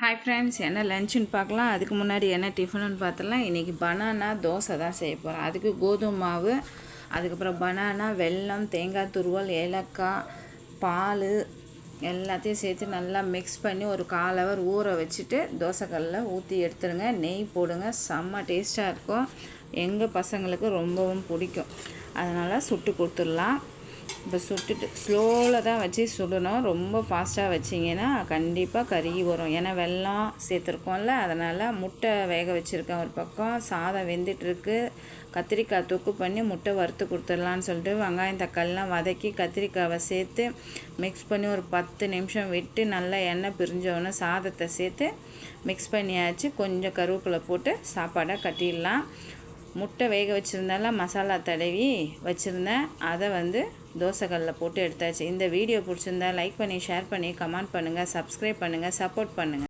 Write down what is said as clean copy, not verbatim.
Hi friends, என்ன லஞ்சுன்னு பார்க்கலாம். அதுக்கு முன்னாடி என்ன டிஃபனுன்னு பார்த்தலாம். இன்றைக்கி பனானா தோசை தான் செய்ய போகிறேன். அதுக்கு கோதுமை மாவு, அதுக்கப்புறம் பனானா, வெல்லம், தேங்காய் துருவல், ஏலக்காய், பால் எல்லாத்தையும் சேர்த்து நல்லா மிக்ஸ் பண்ணி ஒரு 1/4 ஹவர் ஊற வச்சுட்டு தோசைக்கல்லில் ஊற்றி எடுத்துடுங்க. நெய் போடுங்க, செம்ம டேஸ்ட்டாக இருக்கும். எங்கள் பசங்களுக்கு ரொம்பவும் பிடிக்கும். அதனால் சுட்டு கொடுத்துடலாம். இப்போ சுட்டுட்டு ஸ்லோவில் தான் வச்சு சுடணும். ரொம்ப ஃபாஸ்ட்டாக வச்சிங்கன்னா கண்டிப்பாக கருகி வரும். ஏன்னா வெல்லம் சேர்த்துருக்கோம்ல, அதனால் முட்டை வேக வச்சுருக்கேன். ஒரு பக்கம் சாதம் வெந்துட்டுருக்கு. கத்திரிக்காய் தொக்கு பண்ணி முட்டை வறுத்து கொடுத்துடலான்னு சொல்லிட்டு வெங்காயம் தக்காளிலாம் வதக்கி கத்திரிக்காவை சேர்த்து மிக்ஸ் பண்ணி ஒரு 10 நிமிஷம் விட்டு நல்லா எண்ணெய் பிரிஞ்சோன்னு சாதத்தை சேர்த்து மிக்ஸ் பண்ணியாச்சு. கொஞ்சம் கருவேப்பிலை போட்டு சாப்பாடை கட்டிடலாம். முட்டை வேக வச்சுருந்தாலும் மசாலா தடவி வச்சுருந்தேன். அதை தோசைக்கல்லில் போட்டு எடுத்தாச்சு. இந்த வீடியோ பிடிச்சிருந்தா லைக் பண்ணி, ஷேர் பண்ணி, கமெண்ட் பண்ணுங்கள், சப்ஸ்கிரைப் பண்ணுங்கள், சப்போர்ட் பண்ணுங்கள்.